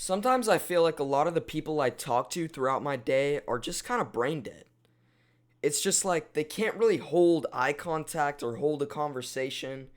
Sometimes I feel like a lot of the people I talk to throughout my day are just kind of brain dead. It's just like they can't really hold eye contact or hold a conversation,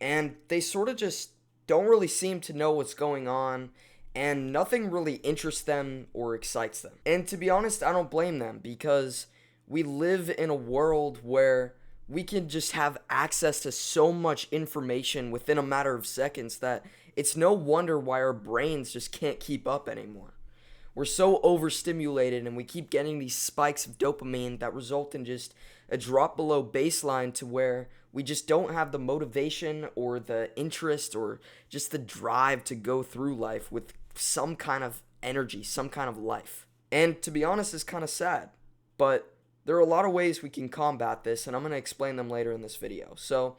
and they sort of just don't really seem to know what's going on, and nothing really interests them or excites them. And to be honest, I don't blame them because we live in a world where we can just have access to so much information within a matter of seconds that it's no wonder why our brains just can't keep up anymore. We're so overstimulated and we keep getting these spikes of dopamine that result in just a drop below baseline to where we just don't have the motivation or the interest or just the drive to go through life with some kind of energy, some kind of life. And to be honest, it's kind of sad. But there are a lot of ways we can combat this, and I'm going to explain them later in this video. So,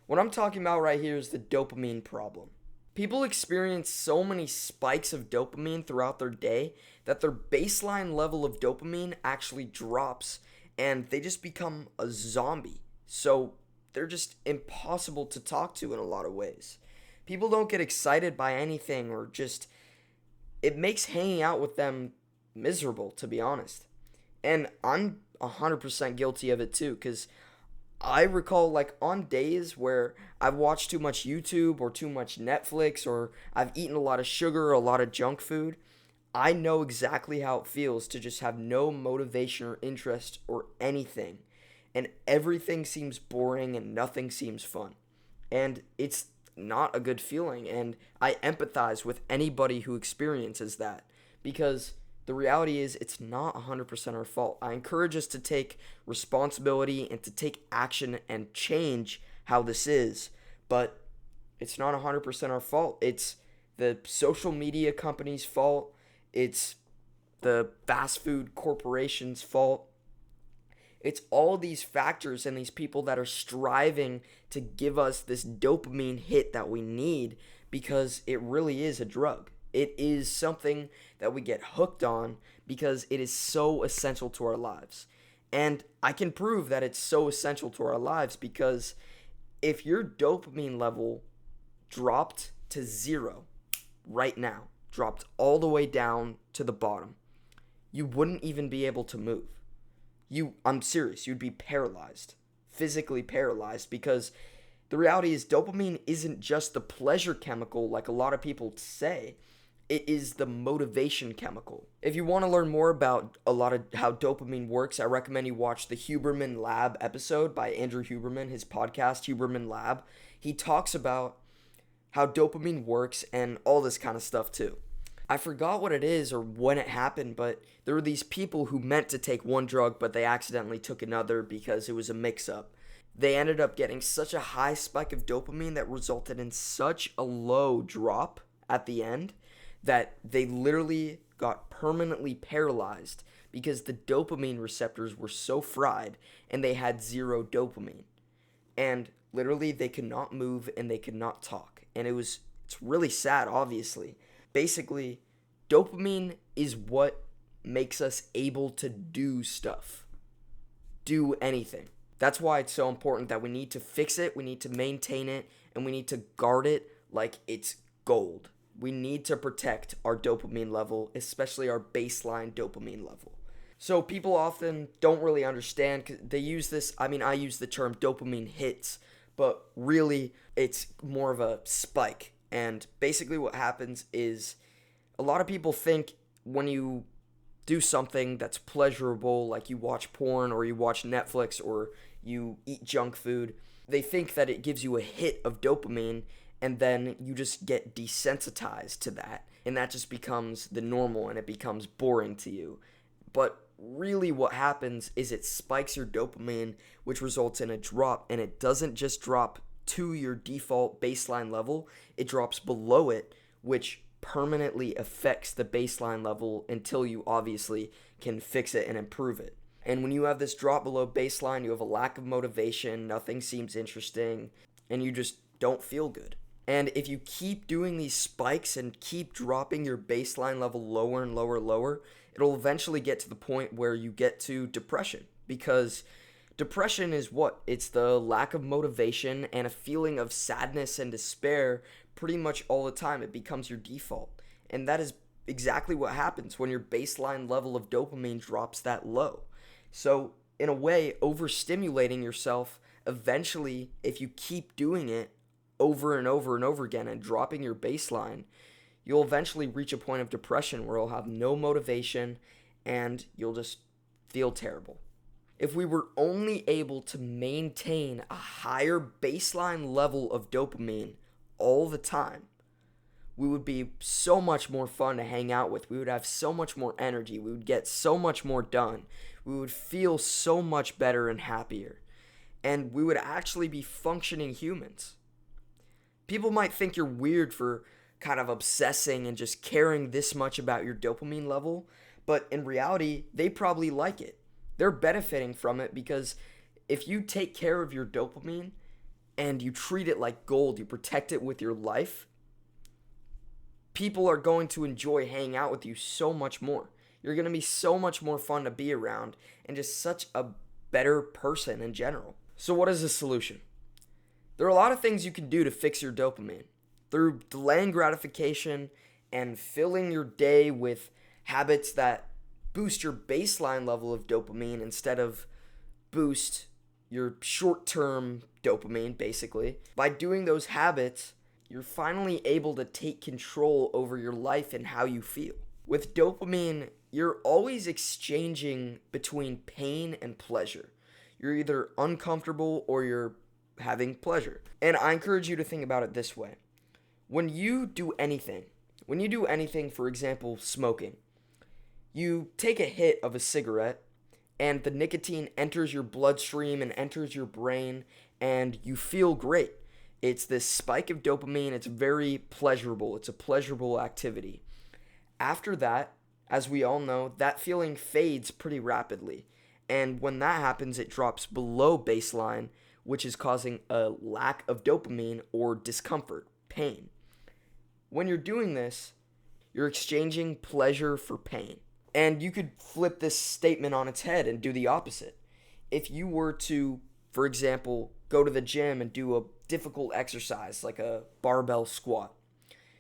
what I'm talking about right here is the dopamine problem. People experience so many spikes of dopamine throughout their day that their baseline level of dopamine actually drops and they just become a zombie. So they're just impossible to talk to in a lot of ways. People don't get excited by anything or just, it makes hanging out with them miserable, to be honest. And I'm 100% guilty of it too, because I recall like on days where I've watched too much YouTube or too much Netflix or I've eaten a lot of sugar or a lot of junk food, I know exactly how it feels to just have no motivation or interest or anything. And everything seems boring and nothing seems fun. And it's not a good feeling. And I empathize with anybody who experiences that because the reality is it's not 100% our fault. I encourage us to take responsibility and to take action and change how this is, but it's not 100% our fault. It's the social media companies' fault. It's the fast food corporations' fault. It's all these factors and these people that are striving to give us this dopamine hit that we need because it really is a drug. It is something that we get hooked on because it is so essential to our lives. And I can prove that it's so essential to our lives because if your dopamine level dropped to zero right now, dropped all the way down to the bottom, you wouldn't even be able to move. I'm serious, you'd be paralyzed, physically paralyzed, because the reality is dopamine isn't just the pleasure chemical like a lot of people say. It is the motivation chemical. If you want to learn more about a lot of how dopamine works, I recommend you watch the Huberman Lab episode by Andrew Huberman, his podcast, Huberman Lab. He talks about how dopamine works and all this kind of stuff too. I forgot what it is or when it happened, but there were these people who meant to take one drug, but they accidentally took another because it was a mix-up. They ended up getting such a high spike of dopamine that resulted in such a low drop at the end that they literally got permanently paralyzed because the dopamine receptors were so fried and they had zero dopamine. And literally they could not move and they could not talk. And it's really sad, obviously. Basically, dopamine is what makes us able to do stuff. Do anything. That's why it's so important that we need to fix it, we need to maintain it, and we need to guard it like it's gold. We need to protect our dopamine level, especially our baseline dopamine level. So people often don't really understand, 'cause they use this, I use the term dopamine hits, but really it's more of a spike. And basically what happens is a lot of people think when you do something that's pleasurable, like you watch porn or you watch Netflix or you eat junk food, they think that it gives you a hit of dopamine and then you just get desensitized to that, and that just becomes the normal and it becomes boring to you. But really what happens is it spikes your dopamine, which results in a drop, and it doesn't just drop to your default baseline level, it drops below it, which permanently affects the baseline level until you obviously can fix it and improve it. And when you have this drop below baseline, you have a lack of motivation, nothing seems interesting, and you just don't feel good. And if you keep doing these spikes and keep dropping your baseline level lower and lower and lower, it'll eventually get to the point where you get to depression. Because depression is what? It's the lack of motivation and a feeling of sadness and despair pretty much all the time. It becomes your default. And that is exactly what happens when your baseline level of dopamine drops that low. So, in a way, overstimulating yourself, eventually, if you keep doing it over and over and over again and dropping your baseline, you'll eventually reach a point of depression where you'll have no motivation and you'll just feel terrible. If we were only able to maintain a higher baseline level of dopamine all the time, we would be so much more fun to hang out with. We would have so much more energy. We would get so much more done. We would feel so much better and happier. And we would actually be functioning humans. People might think you're weird for kind of obsessing and just caring this much about your dopamine level, but in reality, they probably like it. They're benefiting from it because if you take care of your dopamine and you treat it like gold, you protect it with your life, people are going to enjoy hanging out with you so much more. You're going to be so much more fun to be around and just such a better person in general. So what is the solution? There are a lot of things you can do to fix your dopamine. Through delaying gratification and filling your day with habits that boost your baseline level of dopamine instead of boost your short-term dopamine, basically. By doing those habits, you're finally able to take control over your life and how you feel. With dopamine, you're always exchanging between pain and pleasure. You're either uncomfortable or you're having pleasure. And I encourage you to think about it this way. When you do anything, for example, smoking, you take a hit of a cigarette and the nicotine enters your bloodstream and enters your brain and you feel great. It's this spike of dopamine. It's very pleasurable. It's a pleasurable activity. After that, as we all know, that feeling fades pretty rapidly. And when that happens, it drops below baseline, which is causing a lack of dopamine or discomfort, pain. When you're doing this, you're exchanging pleasure for pain. And you could flip this statement on its head and do the opposite. If you were to, for example, go to the gym and do a difficult exercise like a barbell squat,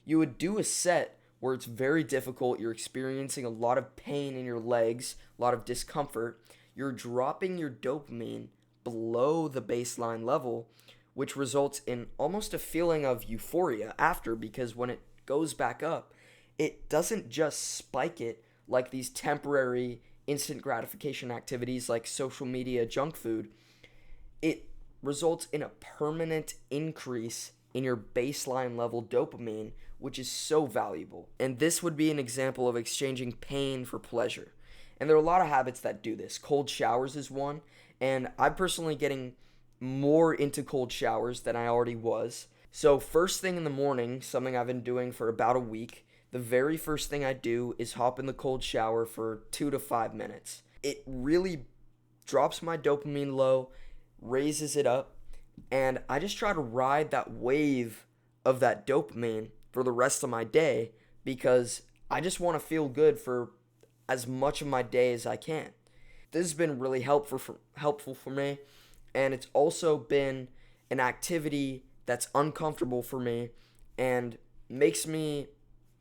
you would do a set where it's very difficult, you're experiencing a lot of pain in your legs, a lot of discomfort, you're dropping your dopamine below the baseline level, which results in almost a feeling of euphoria after, because when it goes back up, it doesn't just spike it like these temporary instant gratification activities like social media junk food. It results in a permanent increase in your baseline level dopamine, which is so valuable. And this would be an example of exchanging pain for pleasure. And there are a lot of habits that do this. Cold showers is one, and I'm personally getting more into cold showers than I already was. So first thing in the morning, something I've been doing for about a week, the very first thing I do is hop in the cold shower for 2 to 5 minutes. It really drops my dopamine low, raises it up, and I just try to ride that wave of that dopamine for the rest of my day because I just want to feel good for as much of my day as I can. This has been really helpful for me, and it's also been an activity that's uncomfortable for me and makes me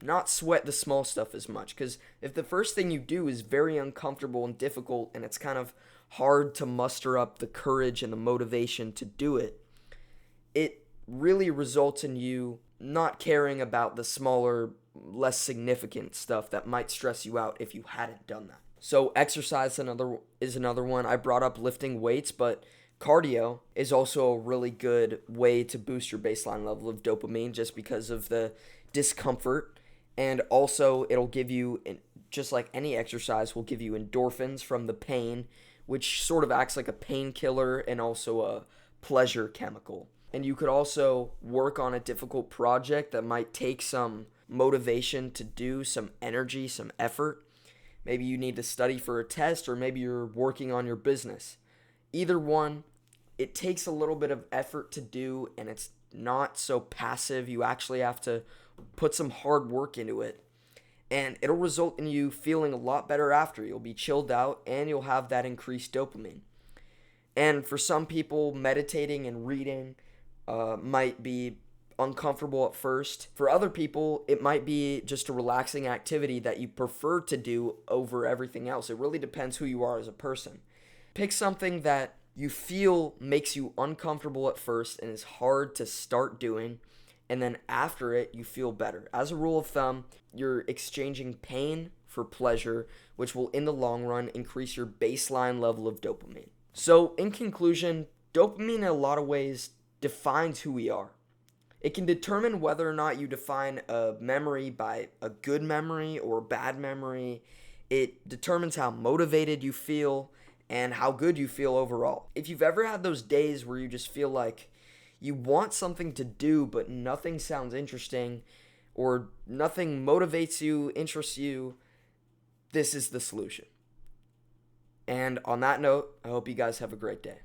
not sweat the small stuff as much, because if the first thing you do is very uncomfortable and difficult and it's kind of hard to muster up the courage and the motivation to do it, it really results in you not caring about the smaller, less significant stuff that might stress you out if you hadn't done that. So exercise is another one. I brought up lifting weights, but cardio is also a really good way to boost your baseline level of dopamine just because of the discomfort. And also it'll give you, just like any exercise, will give you endorphins from the pain, which sort of acts like a painkiller and also a pleasure chemical. And you could also work on a difficult project that might take some motivation to do, some energy, some effort. Maybe you need to study for a test, or maybe you're working on your business. Either one, it takes a little bit of effort to do, and it's not so passive. You actually have to put some hard work into it, and it'll result in you feeling a lot better after. You'll be chilled out, and you'll have that increased dopamine. And for some people, meditating and reading might be uncomfortable at first. For other people, it might be just a relaxing activity that you prefer to do over everything else. It really depends who you are as a person. Pick something that you feel makes you uncomfortable at first and is hard to start doing, and then after it, you feel better. As a rule of thumb, you're exchanging pain for pleasure, which will, in the long run, increase your baseline level of dopamine. So, in conclusion, dopamine in a lot of ways defines who we are. It can determine whether or not you define a memory by a good memory or a bad memory. It determines how motivated you feel and how good you feel overall. If you've ever had those days where you just feel like you want something to do but nothing sounds interesting or nothing motivates you, interests you, this is the solution. And on that note, I hope you guys have a great day.